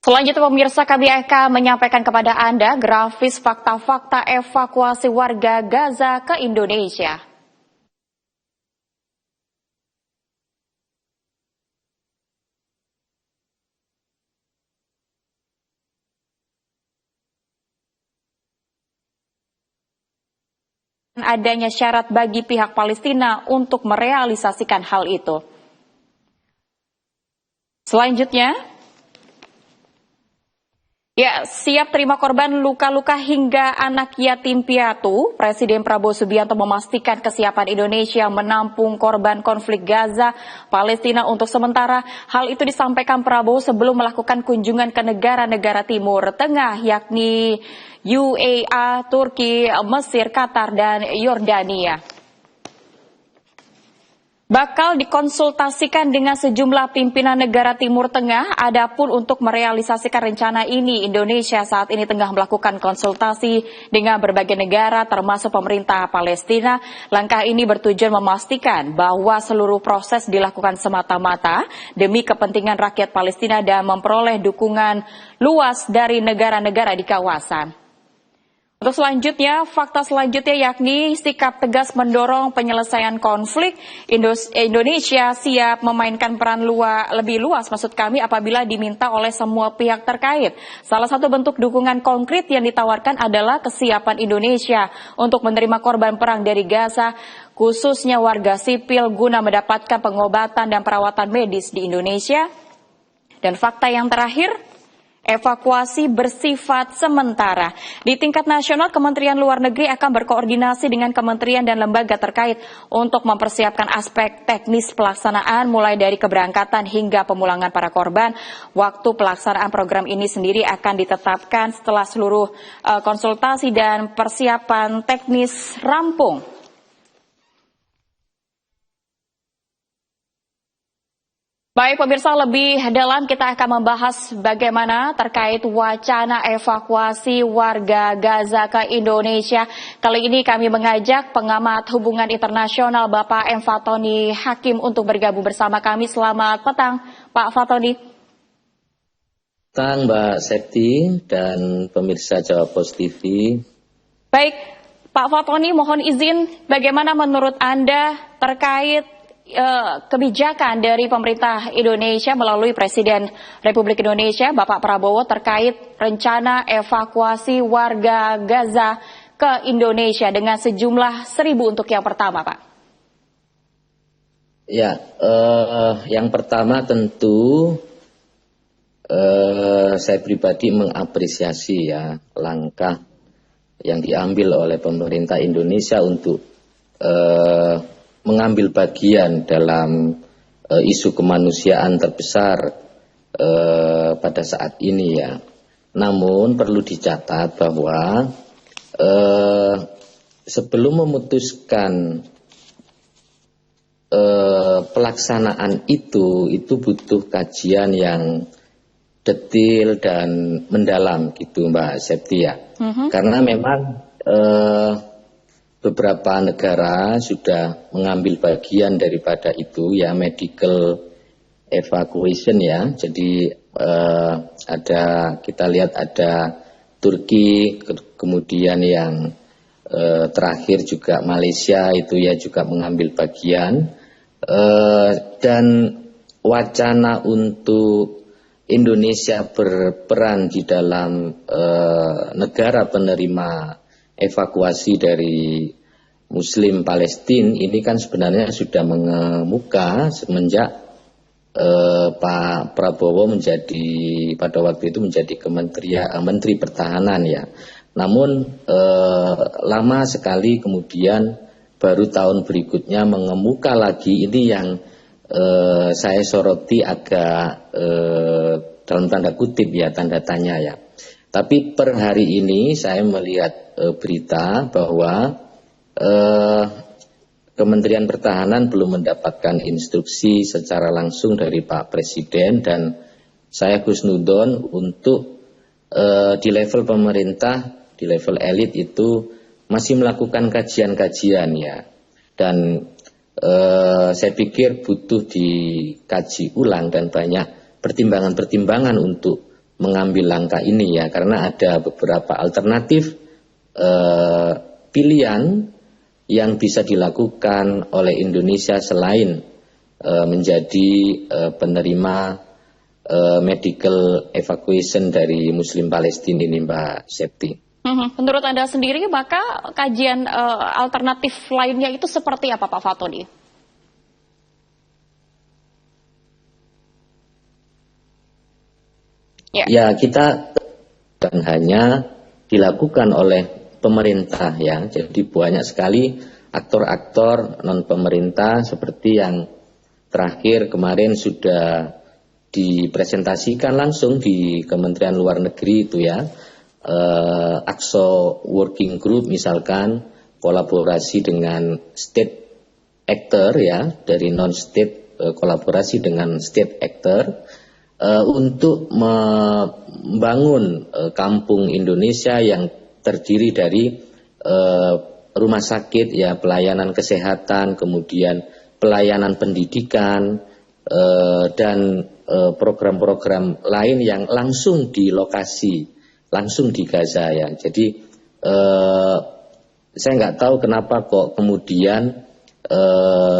Selanjutnya pemirsa, kami akan menyampaikan kepada Anda grafis fakta-fakta evakuasi warga Gaza ke Indonesia. Adanya syarat bagi pihak Palestina untuk merealisasikan hal itu. Selanjutnya, siap terima korban luka-luka hingga anak yatim piatu. Presiden Prabowo Subianto memastikan kesiapan Indonesia menampung korban konflik Gaza, Palestina untuk sementara. Hal itu disampaikan Prabowo sebelum melakukan kunjungan ke negara-negara Timur Tengah, yakni UAE, Turki, Mesir, Qatar, dan Yordania. Bakal dikonsultasikan dengan sejumlah pimpinan negara Timur Tengah. Adapun untuk merealisasikan rencana ini, Indonesia saat ini tengah melakukan konsultasi dengan berbagai negara termasuk pemerintah Palestina. Langkah ini bertujuan memastikan bahwa seluruh proses dilakukan semata-mata demi kepentingan rakyat Palestina dan memperoleh dukungan luas dari negara-negara di kawasan. Untuk selanjutnya, fakta selanjutnya yakni sikap tegas mendorong penyelesaian konflik. Indonesia siap memainkan peran lebih luas apabila diminta oleh semua pihak terkait. Salah satu bentuk dukungan konkret yang ditawarkan adalah kesiapan Indonesia untuk menerima korban perang dari Gaza, khususnya warga sipil guna mendapatkan pengobatan dan perawatan medis di Indonesia. Dan fakta yang terakhir, evakuasi bersifat sementara. Di tingkat nasional, Kementerian Luar Negeri akan berkoordinasi dengan kementerian dan lembaga terkait untuk mempersiapkan aspek teknis pelaksanaan mulai dari keberangkatan hingga pemulangan para korban. Waktu pelaksanaan program ini sendiri akan ditetapkan setelah seluruh konsultasi dan persiapan teknis rampung. Baik pemirsa, lebih dalam kita akan membahas bagaimana terkait wacana evakuasi warga Gaza ke Indonesia. Kali ini kami mengajak pengamat hubungan internasional Bapak M. Fatoni Hakim untuk bergabung bersama kami. Selamat petang Pak Fatoni. Petang Mbak Septi dan pemirsa Jawa Post TV. Baik Pak Fatoni, mohon izin bagaimana menurut Anda terkait kebijakan dari pemerintah Indonesia melalui Presiden Republik Indonesia Bapak Prabowo terkait rencana evakuasi warga Gaza ke Indonesia dengan sejumlah 1.000 untuk yang pertama, Pak? Ya, yang pertama tentu saya pribadi mengapresiasi ya langkah yang diambil oleh pemerintah Indonesia untuk mengambil bagian dalam isu kemanusiaan terbesar pada saat ini ya. Namun perlu dicatat bahwa sebelum memutuskan pelaksanaan itu butuh kajian yang detail dan mendalam gitu Mbak Septia. Karena memang beberapa negara sudah mengambil bagian daripada itu ya, medical evacuation ya. Jadi kita lihat ada Turki, kemudian yang terakhir juga Malaysia itu ya juga mengambil bagian. Dan wacana untuk Indonesia berperan di dalam negara penerima evakuasi dari Muslim Palestina ini kan sebenarnya sudah mengemuka semenjak Pak Prabowo pada waktu itu menjadi Menteri Pertahanan ya. Namun lama sekali kemudian baru tahun berikutnya mengemuka lagi. Ini yang saya soroti agak dalam tanda kutip ya, tanda tanya ya. Tapi per hari ini saya melihat berita bahwa Kementerian Pertahanan belum mendapatkan instruksi secara langsung dari Pak Presiden, dan saya husnudon untuk di level pemerintah, di level elit itu masih melakukan kajian-kajian ya. Dan saya pikir butuh dikaji ulang dan banyak pertimbangan-pertimbangan untuk mengambil langkah ini ya, karena ada beberapa alternatif pilihan yang bisa dilakukan oleh Indonesia selain menjadi penerima medical evacuation dari Muslim Palestina ini, Mbak Septi. Menurut Anda sendiri, maka kajian alternatif lainnya itu seperti apa, Pak Fatoni? Ya, kita bukan hanya dilakukan oleh pemerintah ya, jadi banyak sekali aktor-aktor non pemerintah seperti yang terakhir kemarin sudah dipresentasikan langsung di Kementerian Luar Negeri itu ya, AXO Working Group misalkan kolaborasi dengan state actor ya, dari non state kolaborasi dengan state actor untuk membangun kampung Indonesia yang terdiri dari rumah sakit ya, pelayanan kesehatan, kemudian pelayanan pendidikan dan program-program lain yang langsung di lokasi, langsung di Gaza ya. Jadi saya nggak tahu kenapa kok kemudian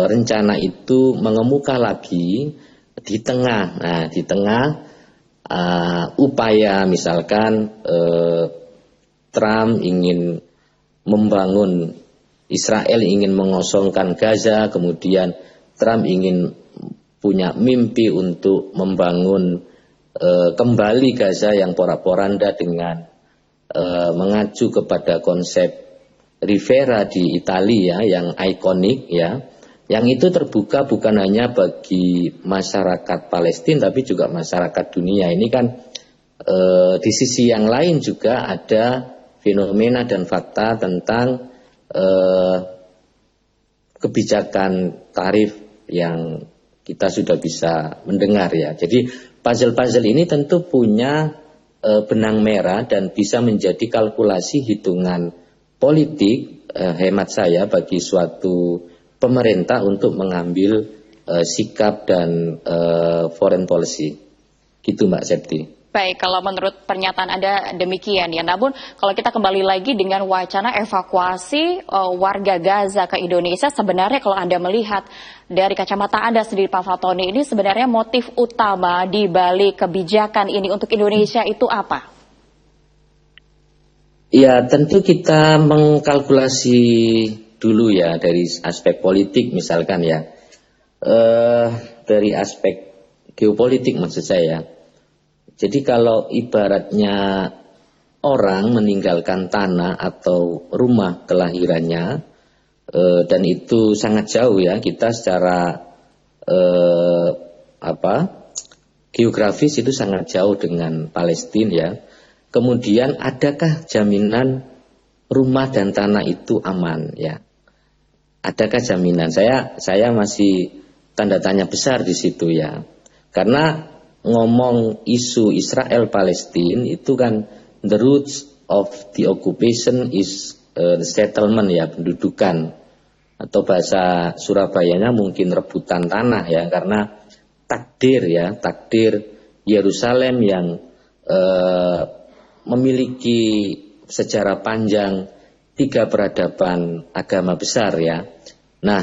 rencana itu mengemuka lagi di tengah. Nah, di tengah upaya misalkan Trump ingin membangun, Israel ingin mengosongkan Gaza, kemudian Trump ingin punya mimpi untuk membangun kembali Gaza yang porak-poranda dengan mengacu kepada konsep Rivera di Italia yang ikonik ya, yang itu terbuka bukan hanya bagi masyarakat Palestina tapi juga masyarakat dunia. Ini kan di sisi yang lain juga ada fenomena dan fakta tentang kebijakan tarif yang kita sudah bisa mendengar ya. Jadi puzzle-puzzle ini tentu punya benang merah dan bisa menjadi kalkulasi hitungan politik, hemat saya, bagi suatu pemerintah untuk mengambil sikap dan foreign policy. Gitu Mbak Septi. Baik, kalau menurut pernyataan Anda demikian ya. Namun kalau kita kembali lagi dengan wacana evakuasi warga Gaza ke Indonesia, sebenarnya kalau Anda melihat dari kacamata Anda sendiri Pak Fatoni, ini sebenarnya motif utama di balik kebijakan ini untuk Indonesia itu apa? Ya, tentu kita mengkalkulasi dulu ya dari aspek politik misalkan ya. Dari aspek geopolitik maksud saya. Jadi kalau ibaratnya orang meninggalkan tanah atau rumah kelahirannya dan itu sangat jauh ya, kita secara geografis itu sangat jauh dengan Palestina ya. Kemudian adakah jaminan rumah dan tanah itu aman ya? Adakah jaminan? Saya masih tanda tanya besar di situ ya. Karena ngomong isu Israel Palestina itu kan the roots of the occupation is the settlement ya, pendudukan, atau bahasa Surabayanya mungkin rebutan tanah ya, karena takdir Yerusalem yang memiliki sejarah panjang 3 peradaban agama besar ya. Nah,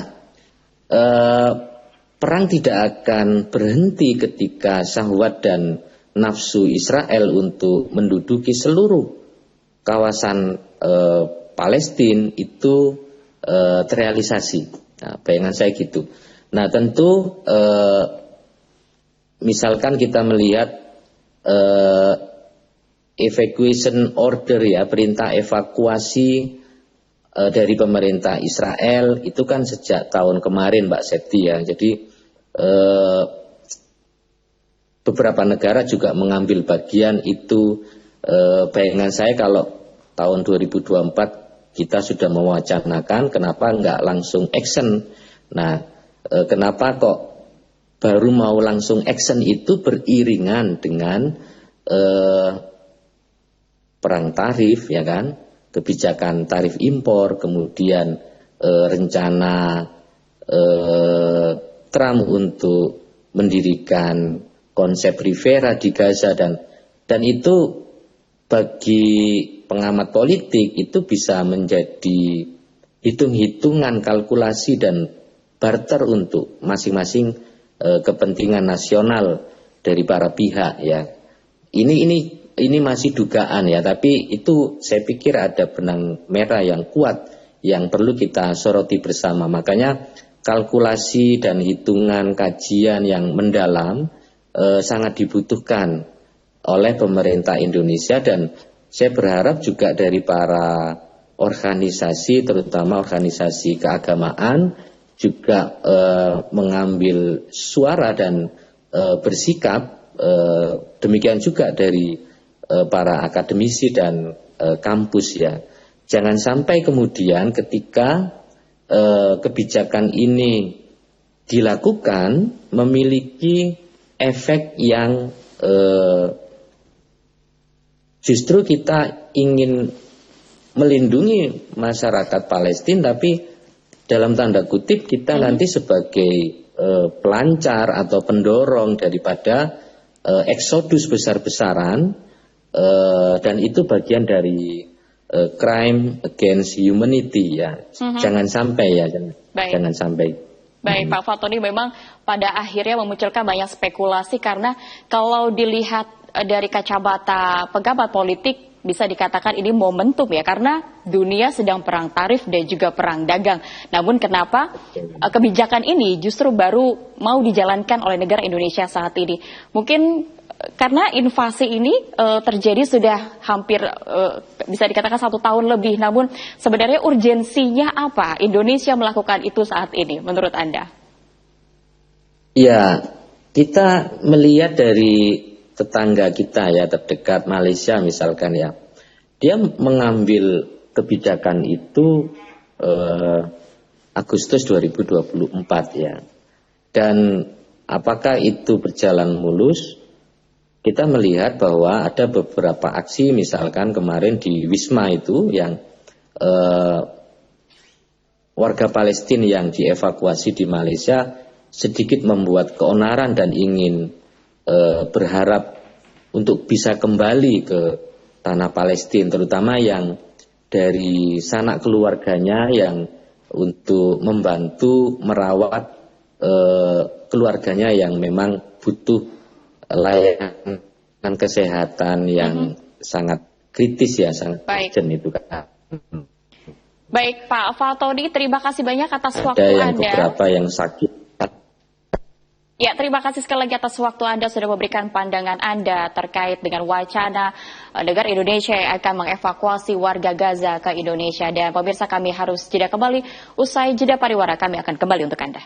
perang tidak akan berhenti ketika syahwat dan nafsu Israel untuk menduduki seluruh kawasan Palestina itu terrealisasi. Nah, bayangan saya gitu. Nah, tentu misalkan kita melihat evacuation order ya, perintah evakuasi dari pemerintah Israel itu kan sejak tahun kemarin Mbak Septi ya. Jadi beberapa negara juga mengambil bagian itu. Bayangan saya kalau tahun 2024 kita sudah mewacanakan, kenapa nggak langsung action. Nah, kenapa kok baru mau langsung action itu beriringan dengan perang tarif ya kan, kebijakan tarif impor, kemudian rencana Trump untuk mendirikan konsep Rivera di Gaza dan Dan itu bagi pengamat politik itu bisa menjadi hitung-hitungan kalkulasi dan barter untuk masing-masing kepentingan nasional dari para pihak ya. Ini masih dugaan ya, tapi itu saya pikir ada benang merah yang kuat yang perlu kita soroti bersama. Makanya kalkulasi dan hitungan kajian yang mendalam sangat dibutuhkan oleh pemerintah Indonesia, dan saya berharap juga dari para organisasi, terutama organisasi keagamaan, juga mengambil suara dan bersikap, demikian juga dari para akademisi dan kampus ya. Jangan sampai kemudian ketika kebijakan ini dilakukan memiliki efek yang justru kita ingin melindungi masyarakat Palestina, tapi dalam tanda kutip kita nanti sebagai pelancar atau pendorong daripada eksodus besar-besaran, dan itu bagian dari crime against humanity ya. Jangan sampai ya, jangan sampai. Baik Pak Fatoni, memang pada akhirnya memunculkan banyak spekulasi karena kalau dilihat dari kacamata pengamat politik bisa dikatakan ini momentum ya, karena dunia sedang perang tarif dan juga perang dagang. Namun kenapa kebijakan ini justru baru mau dijalankan oleh negara Indonesia saat ini? Mungkin karena invasi ini terjadi sudah hampir bisa dikatakan 1 tahun lebih. Namun sebenarnya urgensinya apa Indonesia melakukan itu saat ini menurut Anda? Ya, kita melihat dari tetangga kita ya terdekat, Malaysia misalkan ya, dia mengambil kebijakan itu Agustus 2024 ya. Dan apakah itu berjalan mulus? Kita melihat bahwa ada beberapa aksi, misalkan kemarin di Wisma itu yang warga Palestina yang dievakuasi di Malaysia sedikit membuat keonaran dan ingin berharap untuk bisa kembali ke tanah Palestina, terutama yang dari sanak keluarganya yang untuk membantu merawat keluarganya yang memang butuh layanan kesehatan yang sangat kritis ya, sangat urgent itu kan. Baik Pak Fatoni, terima kasih banyak atas waktu Ada yang Anda. beberapa yang sakit. Ya, terima kasih sekali lagi atas waktu Anda sudah memberikan pandangan Anda terkait dengan wacana negara Indonesia yang akan mengevakuasi warga Gaza ke Indonesia. Dan pemirsa, kami harus jeda kembali. Usai jeda pariwara, kami akan kembali untuk Anda.